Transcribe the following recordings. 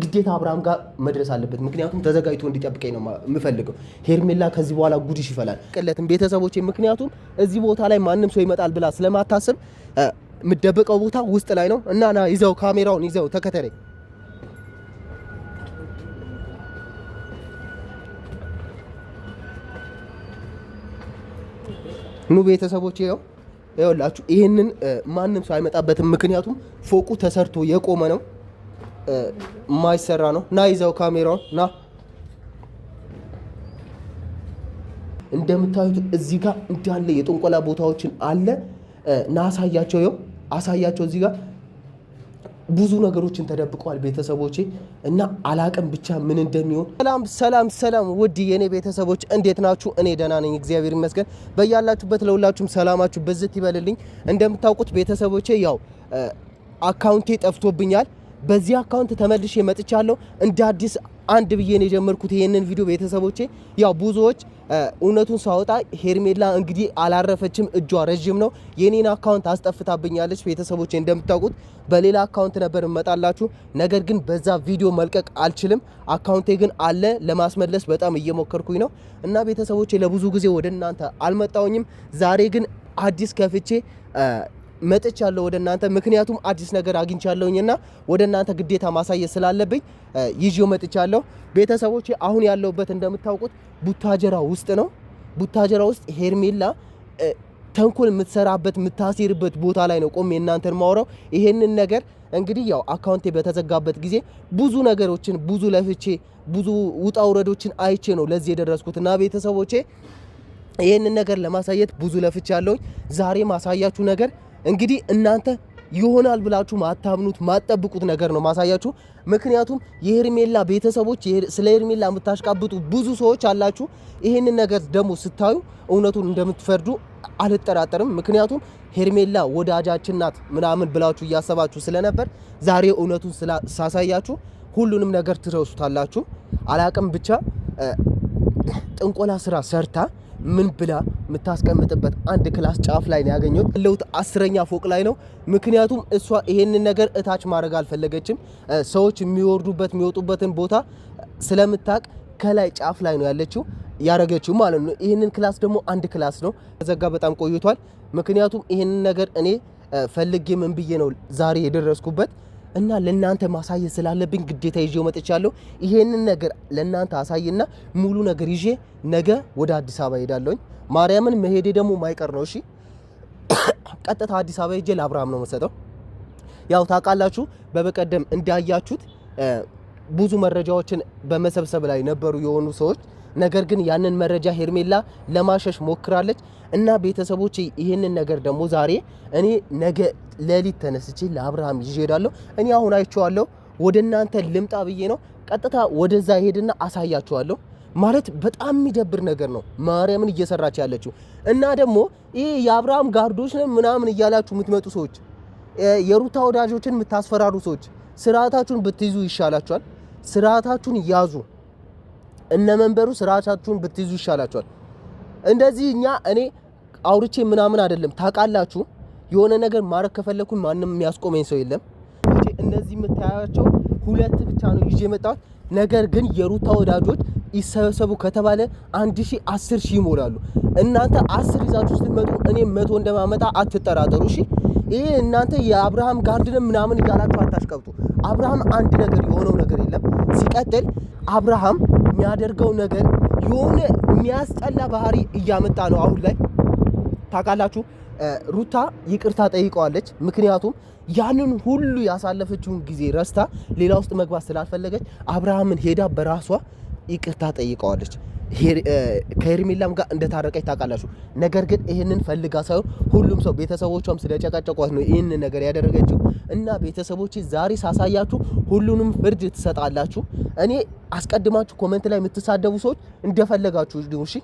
ግዴታ አብርሃም ጋር መድረስ አለበት። ምክንያቱም ተዘጋጅቶ እንዲጠብቀኝ ነው የምፈልገው። ሄርሜላ ከዚህ በኋላ ጉድሽ ይፈላል ቀለትም ቤተሰቦቼ። ምክንያቱም እዚህ ቦታ ላይ ማንም ሰው ይመጣል ብላ ስለማታስብ የምደብቀው ቦታ ውስጥ ላይ ነው እና ና ይዘው ካሜራውን ይዘው ተከተለኝ። ኑ ቤተሰቦቼ ይኸውላችሁ ይሄንን ማንም ሰው አይመጣበትም። ምክንያቱም ፎቁ ተሰርቶ የቆመ ነው፣ ማይሰራ ነው። ና ይዘው ካሜራውን ና። እንደምታዩት እዚህ ጋር እንዳለ የጥንቆላ ቦታዎችን አለ። ና አሳያቸው፣ ይኸው አሳያቸው። እዚህ ጋር ብዙ ነገሮችን ተደብቀዋል ቤተሰቦቼ እና አላቅም ብቻ ምን እንደሚሆን። ሰላም ሰላም ሰላም ውድ የኔ ቤተሰቦች እንዴት ናችሁ? እኔ ደህና ነኝ እግዚአብሔር ይመስገን። በያላችሁበት ለሁላችሁም ሰላማችሁ በዝት ይበልልኝ። እንደምታውቁት ቤተሰቦቼ ያው አካውንቴ ጠፍቶብኛል። በዚህ አካውንት ተመልሼ መጥቻለሁ። እንደ አዲስ አንድ ብዬ ነው የጀመርኩት ይሄንን ቪዲዮ ቤተሰቦቼ። ያው ብዙዎች እውነቱን ሳወጣ ሄርሜላ እንግዲህ አላረፈችም፣ እጇ ረጅም ነው። የኔን አካውንት አስጠፍታብኛለች ቤተሰቦቼ። እንደምታውቁት በሌላ አካውንት ነበር እመጣላችሁ፣ ነገር ግን በዛ ቪዲዮ መልቀቅ አልችልም። አካውንቴ ግን አለ፣ ለማስመለስ በጣም እየሞከርኩኝ ነው እና ቤተሰቦቼ ለብዙ ጊዜ ወደ እናንተ አልመጣውኝም። ዛሬ ግን አዲስ ከፍቼ መጥቻለሁ ወደ እናንተ። ምክንያቱም አዲስ ነገር አግኝቻለሁኝና ወደ እናንተ ግዴታ ማሳየት ስላለብኝ ይዤው መጥቻለሁ ቤተሰቦቼ። አሁን ያለሁበት እንደምታውቁት ቡታጀራ ውስጥ ነው። ቡታጀራ ውስጥ ሄርሜላ ተንኮል የምትሰራበት የምታሴርበት ቦታ ላይ ነው ቆሜ እናንተን ማውራው። ይሄንን ነገር እንግዲህ ያው አካውንቴ በተዘጋበት ጊዜ ብዙ ነገሮችን ብዙ ለፍቼ ብዙ ውጣ ውረዶችን አይቼ ነው ለዚህ የደረስኩትና ቤተሰቦቼ ይሄንን ነገር ለማሳየት ብዙ ለፍቼ ያለሁኝ። ዛሬ ማሳያችሁ ነገር እንግዲህ እናንተ ይሆናል ብላችሁ ማታምኑት ማጠብቁት ነገር ነው ማሳያችሁ። ምክንያቱም የሄርሜላ ቤተሰቦች ስለ ሄርሜላ የምታሽቃብጡ ብዙ ሰዎች አላችሁ። ይሄንን ነገር ደግሞ ስታዩ እውነቱን እንደምትፈርዱ አልጠራጠርም። ምክንያቱም ሄርሜላ ወዳጃችን ናት ምናምን ብላችሁ እያሰባችሁ ስለነበር ዛሬ እውነቱን ሳሳያችሁ ሁሉንም ነገር ትረሱታላችሁ። አላቅም ብቻ ጥንቆላ ስራ ሰርታ ምን ብላ የምታስቀምጥበት አንድ ክላስ ጫፍ ላይ ነው ያገኘሁት። ያለሁት 10ኛ ፎቅ ላይ ነው። ምክንያቱም እሷ ይሄንን ነገር እታች ማድረግ አልፈለገችም። ሰዎች የሚወርዱበት የሚወጡበትን ቦታ ስለምታቅ ከላይ ጫፍ ላይ ነው ያረገችው ማለት ነው። ይሄንን ክላስ ደግሞ አንድ ክላስ ነው ተዘጋ፣ በጣም ቆይቷል። ምክንያቱም ይሄንን ነገር እኔ ፈልጌ ምን ብዬ ነው ዛሬ የደረስኩበት እና ለናንተ ማሳየት ስላለብኝ ግዴታ ይዤው መጥቻለሁ። ይሄንን ነገር ለናንተ አሳይና ሙሉ ነገር ይዤ ነገ ወደ አዲስ አበባ ሄዳለሁኝ። ማርያምን መሄዴ ደግሞ ማይቀር ነው። እሺ ቀጥታ አዲስ አበባ ሄጄ ለአብርሃም ነው መሰጠው። ያው ታውቃላችሁ በበቀደም እንዳያችሁት ብዙ መረጃዎችን በመሰብሰብ ላይ ነበሩ የሆኑ ሰዎች። ነገር ግን ያንን መረጃ ሄርሜላ ለማሸሽ ሞክራለች እና ቤተሰቦች ይሄንን ነገር ደግሞ ዛሬ እኔ ነገ ሌሊት ተነስቼ ለአብርሃም ይዤ ሄዳለሁ። እኔ አሁን አይቼዋለሁ፣ ወደ እናንተ ልምጣ ብዬ ነው። ቀጥታ ወደዛ ሄድና አሳያችኋለሁ። ማለት በጣም የሚደብር ነገር ነው ማርያምን እየሰራች ያለችው። እና ደግሞ ይሄ የአብርሃም ጋርዶች ነን ምናምን እያላችሁ የምትመጡ ሰዎች፣ የሩታ ወዳጆችን የምታስፈራሩ ሰዎች ስርዓታችሁን ብትይዙ ይሻላችኋል። ስርዓታችሁን ያዙ። እነ መንበሩ ስርዓታችሁን ብትይዙ ይሻላችኋል። እንደዚህ እኔ አውርቼ ምናምን አይደለም ታውቃላችሁ። የሆነ ነገር ማረክ ከፈለኩኝ ማንም የሚያስቆመኝ ሰው የለም። እነዚህ የምታያቸው ሁለት ብቻ ነው ይዤ መጣሁት። ነገር ግን የሩታ ወዳጆች ይሰበሰቡ ከተባለ 1000 10,000 ይሞላሉ። እናንተ 10 ይዛችሁ ስትመጡ እኔ 100 እንደማመጣ አትጠራጠሩ። እሺ ይሄ እናንተ የአብርሃም ጋርድን ምናምን እያላችሁ አታሽቀብጡ። አብርሃም አንድ ነገር የሆነው ነገር የለም። ሲቀጥል አብርሃም የሚያደርገው ነገር የሆነ የሚያስጠላ ባህሪ እያመጣ ነው አሁን ላይ ታውቃላችሁ። ሩታ ይቅርታ ጠይቀዋለች። ምክንያቱም ያንን ሁሉ ያሳለፈችውን ጊዜ ረስታ ሌላ ውስጥ መግባት ስላልፈለገች አብርሃምን ሄዳ በራሷ ይቅርታ ጠይቀዋለች። ከሄርሜላም ጋር እንደታረቀች ታውቃላችሁ። ነገር ግን ይሄንን ፈልጋ ሳይሆን ሁሉም ሰው ቤተሰቦቿም ስለጨቀጨቋት ነው ይሄንን ነገር ያደረገችው። እና ቤተሰቦቼ ዛሬ ሳሳያችሁ ሁሉንም ፍርድ ትሰጣላችሁ። እኔ አስቀድማችሁ ኮሜንት ላይ የምትሳደቡ ሰዎች እንደፈለጋችሁ ነው። እሺ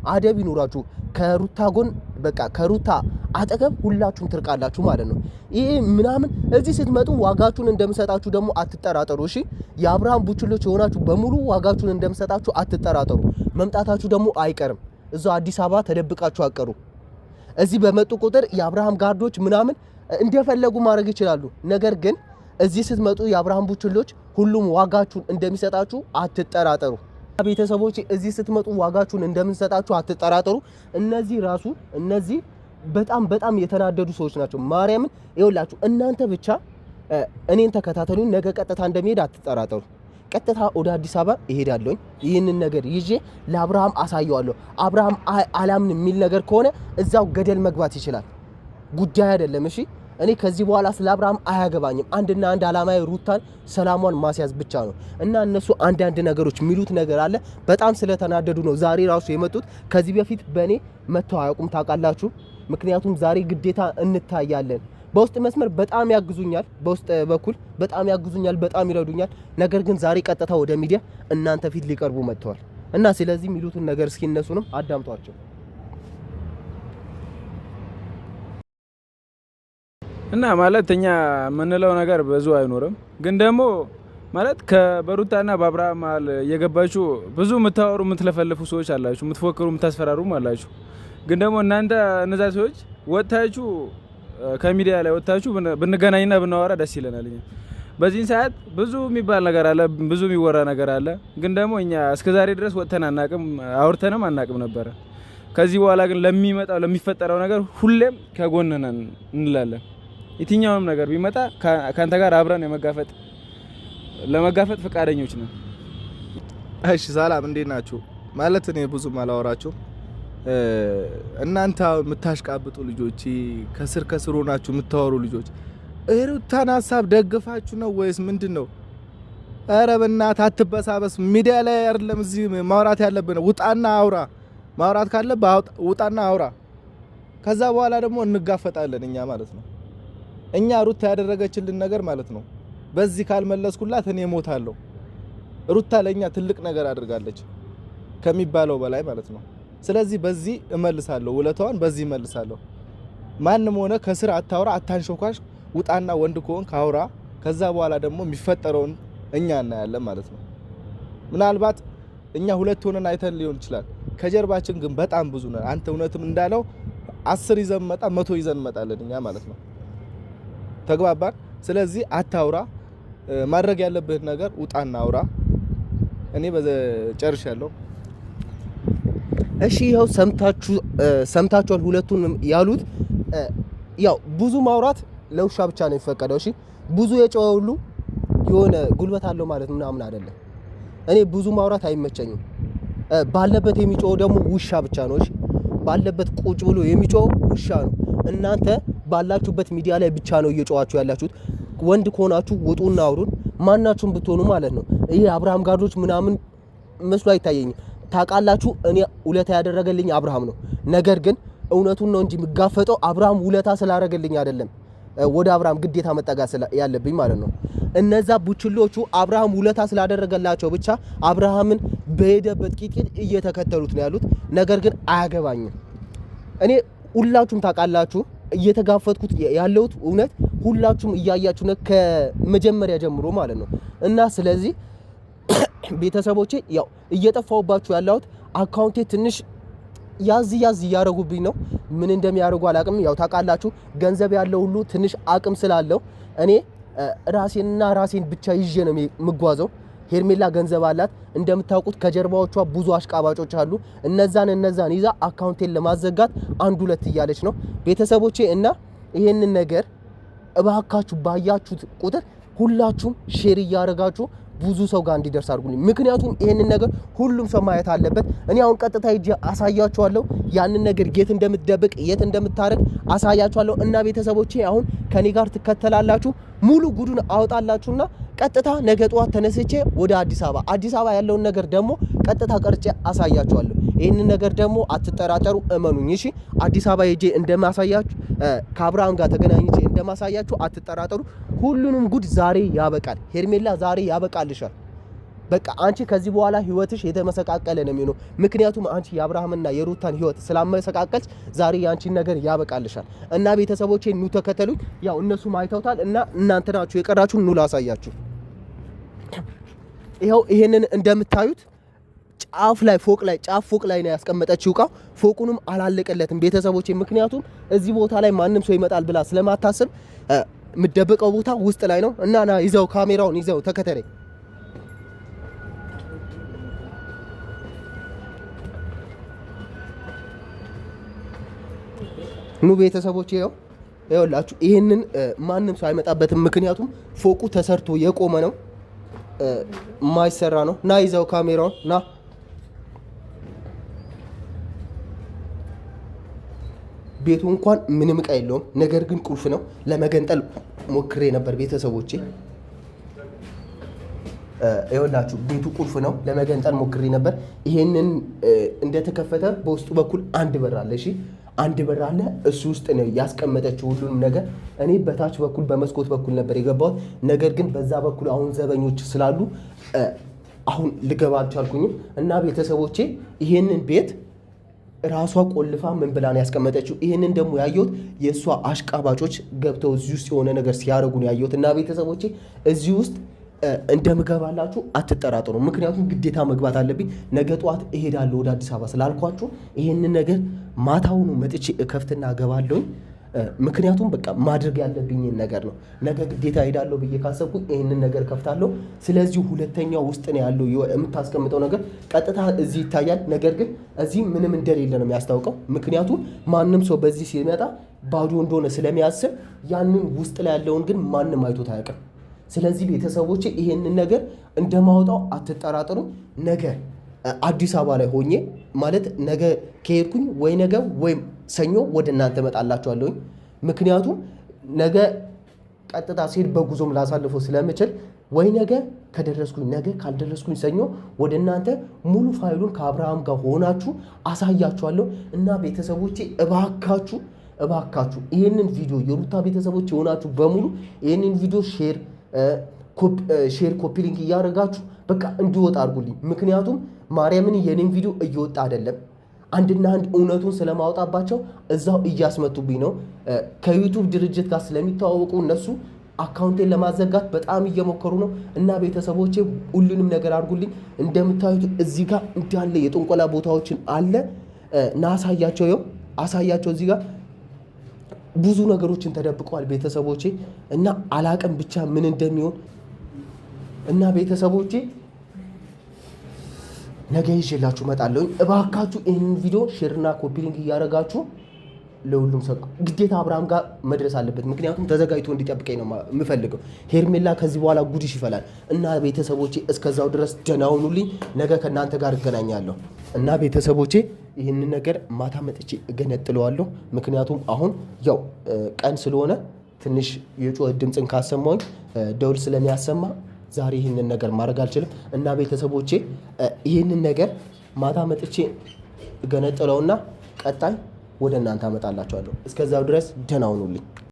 አደብ ይኑራችሁ። ከሩታ ጎን በቃ ከሩታ አጠገብ ሁላችሁም ትርቃላችሁ ማለት ነው። ይሄ ምናምን እዚህ ስትመጡ ዋጋችሁን እንደምሰጣችሁ ደግሞ አትጠራጠሩ። እሺ የአብርሃም ቡችሎች የሆናችሁ በሙሉ ዋጋችሁን እንደምሰጣችሁ አትጠራጠሩ። መምጣታችሁ ደግሞ አይቀርም። እዛው አዲስ አበባ ተደብቃችሁ አቀሩ። እዚህ በመጡ ቁጥር የአብርሃም ጋርዶች ምናምን እንደፈለጉ ማድረግ ይችላሉ። ነገር ግን እዚህ ስትመጡ የአብርሃም ቡችሎች ሁሉም ዋጋችሁን እንደሚሰጣችሁ አትጠራጠሩ። ቤተሰቦች እዚህ ስትመጡ ዋጋችሁን እንደምንሰጣችሁ አትጠራጠሩ። እነዚህ በጣም የተናደዱ ሰዎች ናቸው። ማርያምን ይኸውላችሁ እናንተ ብቻ እኔን ተከታተሉኝ። ነገ ቀጥታ እንደሚሄድ አትጠራጠሩ። ቀጥታ ወደ አዲስ አበባ እሄዳለሁ። ይህንን ነገር ይዤ ለአብርሃም አሳየዋለሁ። አብርሃም አላምን የሚል ነገር ከሆነ እዛው ገደል መግባት ይችላል። ጉዳይ አይደለም። እሺ እኔ ከዚህ በኋላ ስለ አብርሃም አያገባኝም። አንድና አንድ አላማዬ ሩታን ሰላሟን ማስያዝ ብቻ ነው እና እነሱ አንዳንድ ነገሮች የሚሉት ነገር አለ። በጣም ስለተናደዱ ነው ዛሬ ራሱ የመጡት። ከዚህ በፊት በእኔ መተው አያውቁም ታውቃላችሁ። ምክንያቱም ዛሬ ግዴታ እንታያለን። በውስጥ መስመር በጣም ያግዙኛል፣ በውስጥ በኩል በጣም ያግዙኛል፣ በጣም ይረዱኛል። ነገር ግን ዛሬ ቀጥታ ወደ ሚዲያ እናንተ ፊት ሊቀርቡ መጥተዋል እና ስለዚህ የሚሉትን ነገር እስኪ እነሱንም አዳምጧቸው እና ማለት እኛ የምንለው ነገር ብዙ አይኖርም፣ ግን ደግሞ ማለት በሩታና በአብርሃም መሀል እየገባችሁ ብዙ የምታወሩ የምትለፈልፉ ሰዎች አላችሁ፣ የምትፎክሩ የምታስፈራሩም አላችሁ። ግን ደግሞ እናንተ እነዛ ሰዎች ወጥታችሁ ከሚዲያ ላይ ወጥታችሁ ብንገናኝና ብናወራ ደስ ይለናል። በዚህ ሰዓት ብዙ የሚባል ነገር አለ፣ ብዙ የሚወራ ነገር አለ። ግን ደግሞ እኛ እስከዛሬ ድረስ ወጥተን አናቅም፣ አውርተንም አናቅም ነበረ። ከዚህ በኋላ ግን ለሚመጣው ለሚፈጠረው ነገር ሁሌም ከጎን ነን እንላለን። የትኛውም ነገር ቢመጣ ካንተ ጋር አብረን ለመጋፈጥ ፈቃደኞች ነን። እሺ ሰላም፣ እንዴት ናችሁ? ማለት እኔ ብዙም አላወራችሁ። እናንተ የምታሽቃብጡ ልጆች፣ ከስር ሆናችሁ የምታወሩ ልጆች ሩታን ሀሳብ ደግፋችሁ ነው ወይስ ምንድነው? ኧረ በእናትህ አትበሳበስ። ሚዲያ ላይ አይደለም እዚህ ማውራት ያለብን። ውጣና አውራ። ማውራት ካለብህ ውጣና አውራ። ከዛ በኋላ ደግሞ እንጋፈጣለን እኛ ማለት ነው። እኛ ሩታ ያደረገችልን ነገር ማለት ነው። በዚህ ካልመለስኩላት እኔ እሞታለሁ። ሩታ ለኛ ትልቅ ነገር አድርጋለች ከሚባለው በላይ ማለት ነው። ስለዚህ በዚህ እመልሳለሁ፣ ውለታዋን በዚህ እመልሳለሁ። ማንም ሆነ ከስር አታውራ፣ አታንሾካሽ። ውጣና ወንድ ከሆንክ አውራ። ከዛ በኋላ ደግሞ የሚፈጠረውን እኛ እናያለን ማለት ነው። ምናልባት እኛ ሁለት ሆነን አይተን ሊሆን ይችላል። ከጀርባችን ግን በጣም ብዙ ነን። አንተ እውነትም እንዳለው 10 ይዘን መጣ 100 ይዘን እንመጣለን እኛ ማለት ነው። ተግባባን? ስለዚህ አታውራ። ማድረግ ያለብህ ነገር ውጣና አውራ። እኔ ጨርሻለሁ። እሺ ይኸው ሰምታችኋል ሁለቱን ያሉት። ያው ብዙ ማውራት ለውሻ ብቻ ነው የሚፈቀደው። እሺ ብዙ የጮኸ ሁሉ የሆነ ጉልበት አለው ማለት ምናምን አይደለም። እኔ ብዙ ማውራት አይመቸኝም። ባለበት የሚጮኸው ደግሞ ውሻ ብቻ ነው። እሺ ባለበት ቁጭ ብሎ የሚጮኸው ውሻ ነው። እናንተ ባላችሁበት ሚዲያ ላይ ብቻ ነው እየጮኻችሁ ያላችሁት። ወንድ ከሆናችሁ ውጡና አውሩን፣ ማናችሁም ብትሆኑ ማለት ነው። ይሄ አብርሃም ጋርዶች ምናምን መስሎ አይታየኝም። ታውቃላችሁ እኔ ውለታ ያደረገልኝ አብርሃም ነው። ነገር ግን እውነቱን ነው እንጂ የምጋፈጠው አብርሃም ውለታ ስላደረገልኝ አይደለም ወደ አብርሃም ግዴታ መጠጋ ያለብኝ ማለት ነው። እነዛ ቡችሎቹ አብርሃም ውለታ ስላደረገላቸው ብቻ አብርሃምን በሄደበት ቂጥቂጥ እየተከተሉት ነው ያሉት። ነገር ግን አያገባኝም። እኔ ሁላችሁም ታውቃላችሁ እየተጋፈጥኩት ያለሁት እውነት ሁላችሁም እያያችሁ ነው ከመጀመሪያ ጀምሮ ማለት ነው። እና ስለዚህ ቤተሰቦቼ ያው እየጠፋውባችሁ ያለሁት አካውንቴ ትንሽ ያዝ እያደረጉብኝ ነው። ምን እንደሚያደርጉ አላቅም። ያው ታውቃላችሁ ገንዘብ ያለው ሁሉ ትንሽ አቅም ስላለው እኔ ራሴን ብቻ ይዤ ነው የምጓዘው። ሄርሜላ ገንዘብ አላት እንደምታውቁት፣ ከጀርባዎቿ ብዙ አሽቃባጮች አሉ። እነዛን ይዛ አካውንቴን ለማዘጋት አንድ ሁለት እያለች ነው ቤተሰቦቼ። እና ይሄንን ነገር እባካችሁ ባያችሁት ቁጥር ሁላችሁም ሼር እያደረጋችሁ ብዙ ሰው ጋር እንዲደርስ አድርጉልኝ። ምክንያቱም ይሄንን ነገር ሁሉም ሰው ማየት አለበት። እኔ አሁን ቀጥታ ሂጄ አሳያችኋለሁ። ያንን ነገር የት እንደምትደብቅ የት እንደምታረግ አሳያችኋለሁ። እና ቤተሰቦቼ አሁን ከኔ ጋር ትከተላላችሁ። ሙሉ ጉዱን አወጣላችሁና ቀጥታ ነገ ጠዋት ተነስቼ ወደ አዲስ አበባ ያለውን ነገር ደግሞ ቀጥታ ቀርጬ አሳያችኋለሁ። ይህንን ነገር ደግሞ አትጠራጠሩ፣ እመኑኝ። እሺ አዲስ አበባ ሄጄ እንደማሳያችሁ ከአብርሃም ጋር ተገናኝቼ እንደማሳያችሁ አትጠራጠሩ። ሁሉንም ጉድ ዛሬ ያበቃል። ሄርሜላ ዛሬ ያበቃልሻል። በቃ አንቺ ከዚህ በኋላ ህይወትሽ የተመሰቃቀለ ነው የሚሆነው። ምክንያቱም አንቺ የአብርሃምና የሩታን ህይወት ስላመሰቃቀልሽ ዛሬ ያንቺን ነገር ያበቃልሻል። እና ቤተሰቦቼ ኑ ተከተሉኝ። ያው እነሱም አይተውታል እና እናንተ ናችሁ የቀራችሁ። ኑ ላሳያችሁ። ይኸው ይሄንን እንደምታዩት ጫፍ ፎቅ ላይ ነው ያስቀመጠችው እቃው። ፎቁንም አላለቀለትም ቤተሰቦቼ። ምክንያቱም እዚህ ቦታ ላይ ማንም ሰው ይመጣል ብላ ስለማታስብ የምደበቀው ቦታ ውስጥ ላይ ነው እና ና ይዘው ካሜራውን ይዘው ተከተለኝ። ኑ ቤተሰቦች ይኸውላችሁ ይሄንን ማንም ሰው አይመጣበትም። ምክንያቱም ፎቁ ተሰርቶ የቆመ ነው፣ የማይሰራ ነው። ና ይዘው ካሜራውን ና። ቤቱ እንኳን ምንም ዕቃ የለውም፣ ነገር ግን ቁልፍ ነው። ለመገንጠል ሞክሬ ነበር ቤተሰቦቼ። ይኸውላችሁ ቤቱ ቁልፍ ነው፣ ለመገንጠል ሞክሬ ነበር። ይሄንን እንደተከፈተ በውስጡ በኩል አንድ በር አለ። እሺ አንድ በር አለ። እሱ ውስጥ ነው ያስቀመጠችው ሁሉንም ነገር። እኔ በታች በኩል በመስኮት በኩል ነበር የገባሁት። ነገር ግን በዛ በኩል አሁን ዘበኞች ስላሉ አሁን ልገባ አልቻልኩኝም። እና ቤተሰቦቼ ይሄንን ቤት ራሷ ቆልፋ ምን ብላ ነው ያስቀመጠችው። ይሄንን ደግሞ ያየሁት የእሷ አሽቃባጮች ገብተው እዚህ ውስጥ የሆነ ነገር ሲያደርጉ ነው ያየሁት። እና ቤተሰቦቼ እዚህ ውስጥ እንደምገባላችሁ አትጠራጠሩ። ምክንያቱም ግዴታ መግባት አለብኝ። ነገ ጠዋት እሄዳለሁ ወደ አዲስ አበባ ስላልኳችሁ ይሄንን ነገር ማታውኑ መጥቼ እከፍትና እገባለሁኝ። ምክንያቱም በቃ ማድረግ ያለብኝን ነገር ነው። ነገ ግዴታ እሄዳለሁ ብዬ ካሰብኩኝ ይሄንን ነገር ከፍታለሁ። ስለዚህ ሁለተኛው ውስጥ ነው ያለው የምታስቀምጠው ነገር ቀጥታ እዚህ ይታያል። ነገር ግን እዚህ ምንም እንደሌለ ነው የሚያስታውቀው። ምክንያቱም ማንም ሰው በዚህ ሲመጣ ባዶ እንደሆነ ስለሚያስብ ያንን ውስጥ ላይ ያለውን ግን ማንም አይቶት አያውቅም። ስለዚህ ቤተሰቦቼ ይሄንን ነገር እንደማወጣው አትጠራጠሩ። ነገ አዲስ አበባ ላይ ሆኜ ማለት ነገ ከሄድኩኝ ወይ ነገ ወይም ሰኞ ወደ እናንተ እመጣላችኋለሁኝ። ምክንያቱም ነገ ቀጥታ ሲሄድ በጉዞም ላሳልፈው ስለምችል ወይ ነገ ከደረስኩኝ ነገ ካልደረስኩኝ ሰኞ ወደ እናንተ ሙሉ ፋይሉን ከአብርሃም ጋር ሆናችሁ አሳያችኋለሁ። እና ቤተሰቦቼ እባካችሁ ይህንን ቪዲዮ የሩታ ቤተሰቦች የሆናችሁ በሙሉ ይህንን ቪዲዮ ሼር ኮፒ ሊንክ እያደረጋችሁ በቃ እንዲወጣ አድርጉልኝ። ምክንያቱም ማርያምን የኔን ቪዲዮ እየወጣ አይደለም። አንድና አንድ እውነቱን ስለማወጣባቸው እዛው እያስመቱብኝ ነው። ከዩቱብ ድርጅት ጋር ስለሚተዋወቁ እነሱ አካውንቴን ለማዘጋት በጣም እየሞከሩ ነው። እና ቤተሰቦቼ ሁሉንም ነገር አድርጉልኝ። እንደምታዩት እዚህ ጋር እንዳለ የጥንቆላ ቦታዎችን አለ እና አሳያቸው እዚህ ጋር ብዙ ነገሮችን ተደብቀዋል ቤተሰቦቼ። እና አላቅም ብቻ ምን እንደሚሆን እና ቤተሰቦቼ ነገ ይዤላችሁ እመጣለሁ። እባካችሁ ይህንን ቪዲዮ ሼርና ኮፒ ሊንክ እያደረጋችሁ ለሁሉም ሰው ግዴታ አብርሃም ጋር መድረስ አለበት። ምክንያቱም ተዘጋጅቶ እንዲጠብቀኝ ነው የምፈልገው። ሄርሜላ ከዚህ በኋላ ጉድሽ ይፈላል። እና ቤተሰቦቼ እስከዛው ድረስ ደህና ሁኑልኝ። ነገ ከእናንተ ጋር እገናኛለሁ። እና ቤተሰቦቼ ይህንን ነገር ማታ መጥቼ እገነጥለዋለሁ። ምክንያቱም አሁን ያው ቀን ስለሆነ ትንሽ የጩኸት ድምፅን ካሰማኝ ደውል ስለሚያሰማ ዛሬ ይህንን ነገር ማድረግ አልችልም። እና ቤተሰቦቼ ይህንን ነገር ማታ መጥቼ እገነጥለውና ቀጣይ ወደ እናንተ አመጣላችኋለሁ። እስከዛው ድረስ ደህና ሁኑልኝ።